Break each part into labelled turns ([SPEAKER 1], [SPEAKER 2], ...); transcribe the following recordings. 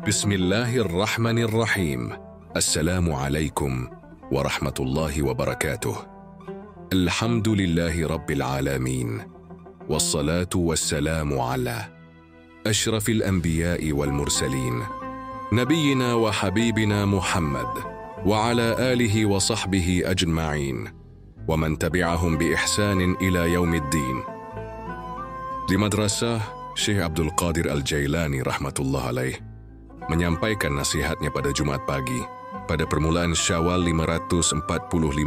[SPEAKER 1] Bismillahirrahmanirrahim. Assalamualaikum warahmatullahi wabarakatuh. Alhamdulillahi rabbil alamin. Wassalatu wassalamu ala ashrafil anbiya'i wal mursalin. Nabiyyina wa habibina Muhammad wa ala alihi wa sahbihi ajma'in. Wa man tabi'ahum bi ihsanin ila yaumiddin. Di Madrasah Syekh Abdul Qadir Al-Jailani rahmatullah alaih menyampaikan nasihatnya pada Jumat pagi pada permulaan Syawal 545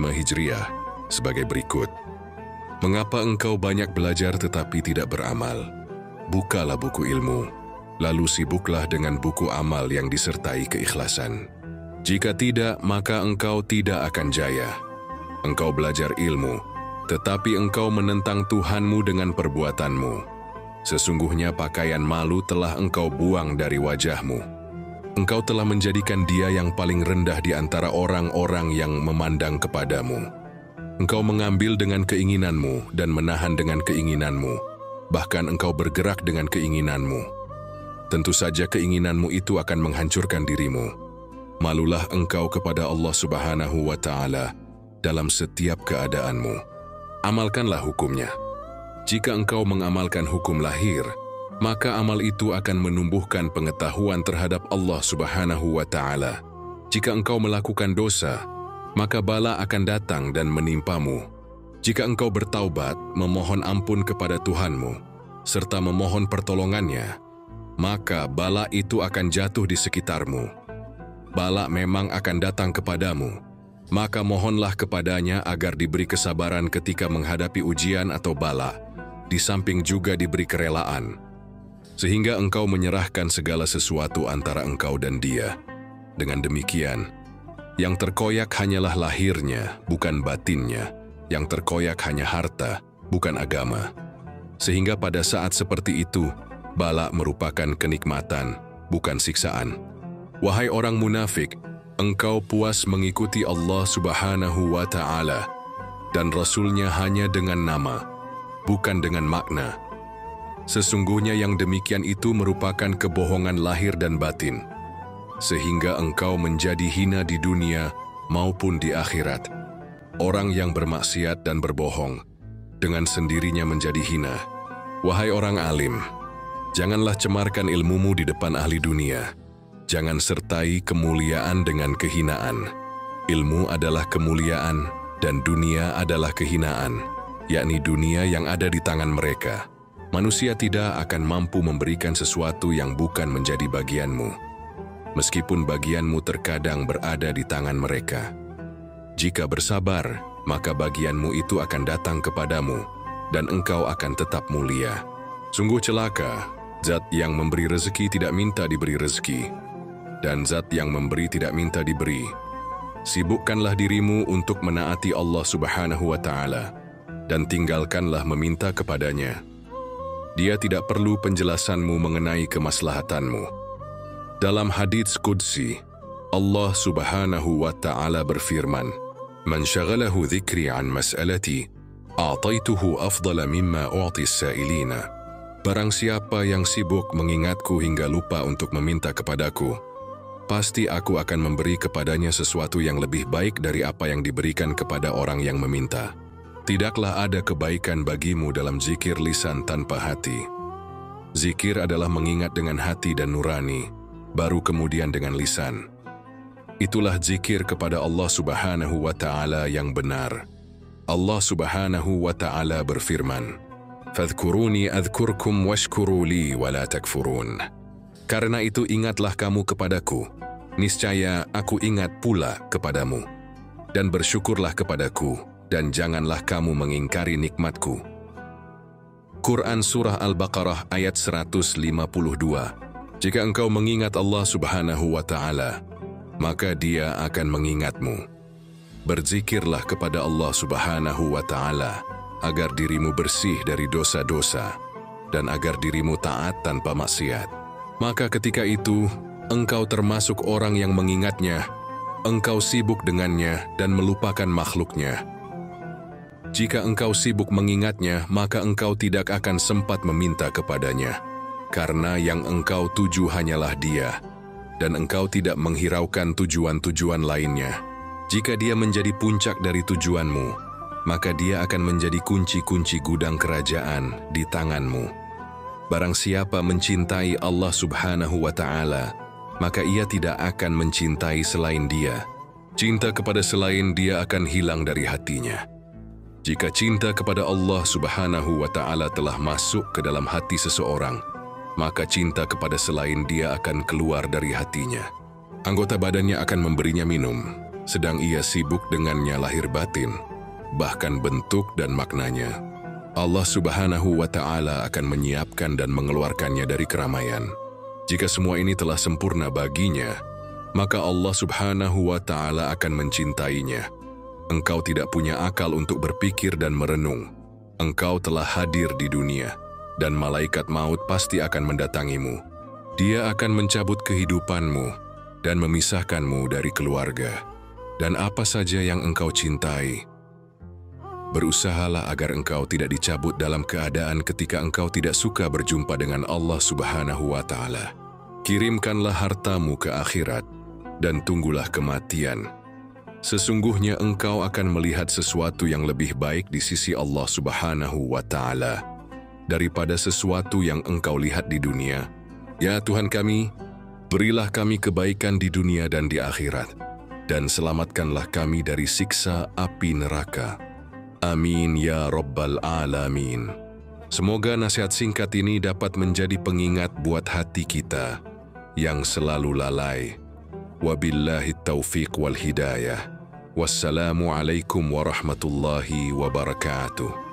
[SPEAKER 1] Hijriah sebagai berikut. Mengapa engkau banyak belajar tetapi tidak beramal? Bukalah buku ilmu, lalu sibuklah dengan buku amal yang disertai keikhlasan. Jika tidak, maka engkau tidak akan jaya. Engkau belajar ilmu, tetapi engkau menentang Tuhanmu dengan perbuatanmu. Sesungguhnya pakaian malu telah engkau buang dari wajahmu. Engkau telah menjadikan dia yang paling rendah di antara orang-orang yang memandang kepadamu. Engkau mengambil dengan keinginanmu dan menahan dengan keinginanmu. Bahkan engkau bergerak dengan keinginanmu. Tentu saja keinginanmu itu akan menghancurkan dirimu. Malulah engkau kepada Allah Subhanahu wa Ta'ala dalam setiap keadaanmu. Amalkanlah hukumnya. Jika engkau mengamalkan hukum lahir, maka amal itu akan menumbuhkan pengetahuan terhadap Allah Subhanahu wa Ta'ala. Jika engkau melakukan dosa, maka bala akan datang dan menimpamu. Jika engkau bertaubat, memohon ampun kepada Tuhanmu, serta memohon pertolongannya, maka bala itu akan jatuh di sekitarmu. Bala memang akan datang kepadamu, maka mohonlah kepadanya agar diberi kesabaran ketika menghadapi ujian atau bala, di samping juga diberi kerelaan, sehingga engkau menyerahkan segala sesuatu antara engkau dan dia. Dengan demikian, yang terkoyak hanyalah lahirnya, bukan batinnya. Yang terkoyak hanya harta, bukan agama. Sehingga pada saat seperti itu, bala merupakan kenikmatan, bukan siksaan. Wahai orang munafik, engkau puas mengikuti Allah Subhanahu wa Ta'ala dan Rasul-Nya hanya dengan nama, bukan dengan makna. Sesungguhnya yang demikian itu merupakan kebohongan lahir dan batin, sehingga engkau menjadi hina di dunia maupun di akhirat. Orang yang bermaksiat dan berbohong, dengan sendirinya menjadi hina. Wahai orang alim, janganlah cemarkan ilmumu di depan ahli dunia. Jangan sertai kemuliaan dengan kehinaan. Ilmu adalah kemuliaan dan dunia adalah kehinaan, yakni dunia yang ada di tangan mereka. Manusia tidak akan mampu memberikan sesuatu yang bukan menjadi bagianmu, meskipun bagianmu terkadang berada di tangan mereka. Jika bersabar, maka bagianmu itu akan datang kepadamu, dan engkau akan tetap mulia. Sungguh celaka, zat yang memberi rezeki tidak minta diberi rezeki, dan zat yang memberi tidak minta diberi. Sibukkanlah dirimu untuk menaati Allah Subhanahu wa Ta'ala, dan tinggalkanlah meminta kepadanya. Dia tidak perlu penjelasanmu mengenai kemaslahatanmu. Dalam hadits qudsi, Allah Subhanahu wa Ta'ala berfirman, "Man syaghalahu dzikri an mas'alati, a'taituhu afdala mimma u'ti as-sa'ilina." Barang siapa yang sibuk mengingatku hingga lupa untuk meminta kepadaku, pasti aku akan memberi kepadanya sesuatu yang lebih baik dari apa yang diberikan kepada orang yang meminta. Tidaklah ada kebaikan bagimu dalam zikir lisan tanpa hati. Zikir adalah mengingat dengan hati dan nurani, baru kemudian dengan lisan. Itulah zikir kepada Allah Subhanahu wa Ta'ala yang benar. Allah Subhanahu wa Ta'ala berfirman, "Fadhkuruni adhkurkum washkuru li wa la takfurun." Karena itu ingatlah kamu kepadaku, niscaya aku ingat pula kepadamu. Dan bersyukurlah kepadaku, dan janganlah kamu mengingkari nikmatku. Quran Surah Al-Baqarah ayat 152. Jika engkau mengingat Allah Subhanahu wa Ta'ala, maka Dia akan mengingatmu. Berzikirlah kepada Allah Subhanahu wa Ta'ala agar dirimu bersih dari dosa-dosa dan agar dirimu taat tanpa maksiat. Maka ketika itu, engkau termasuk orang yang mengingatnya, engkau sibuk dengannya dan melupakan makhluknya. Jika engkau sibuk mengingatnya, maka engkau tidak akan sempat meminta kepadanya, karena yang engkau tuju hanyalah Dia. dan engkau tidak menghiraukan tujuan-tujuan lainnya. Jika dia menjadi puncak dari tujuanmu, maka dia akan menjadi kunci-kunci gudang kerajaan di tanganmu. Barang siapa mencintai Allah Subhanahu wa Ta'ala, maka ia tidak akan mencintai selain Dia. Cinta kepada selain Dia akan hilang dari hatinya. Jika cinta kepada Allah Subhanahu wa Ta'ala telah masuk ke dalam hati seseorang, maka cinta kepada selain Dia akan keluar dari hatinya. Anggota badannya akan memberinya minum, sedang ia sibuk dengannya lahir batin, bahkan bentuk dan maknanya. Allah Subhanahu wa Ta'ala akan menyiapkan dan mengeluarkannya dari keramaian. Jika semua ini telah sempurna baginya, maka Allah Subhanahu wa Ta'ala akan mencintainya. Engkau tidak punya akal untuk berpikir dan merenung. Engkau telah hadir di dunia, dan malaikat maut pasti akan mendatangimu. Dia akan mencabut kehidupanmu dan memisahkanmu dari keluarga dan apa saja yang engkau cintai. Berusahalah agar engkau tidak dicabut dalam keadaan ketika engkau tidak suka berjumpa dengan Allah Subhanahu wa Ta'ala. Kirimkanlah hartamu ke akhirat dan tunggulah kematian. Sesungguhnya engkau akan melihat sesuatu yang lebih baik di sisi Allah Subhanahu wa Ta'ala daripada sesuatu yang engkau lihat di dunia. Ya Tuhan kami, berilah kami kebaikan di dunia dan di akhirat, dan selamatkanlah kami dari siksa api neraka. Amin ya Rabbal Alamin. Semoga nasihat singkat ini dapat menjadi pengingat buat hati kita yang selalu lalai. Wabillahi taufiq wal hidayah. Wassalamualaikum warahmatullahi wabarakatuh.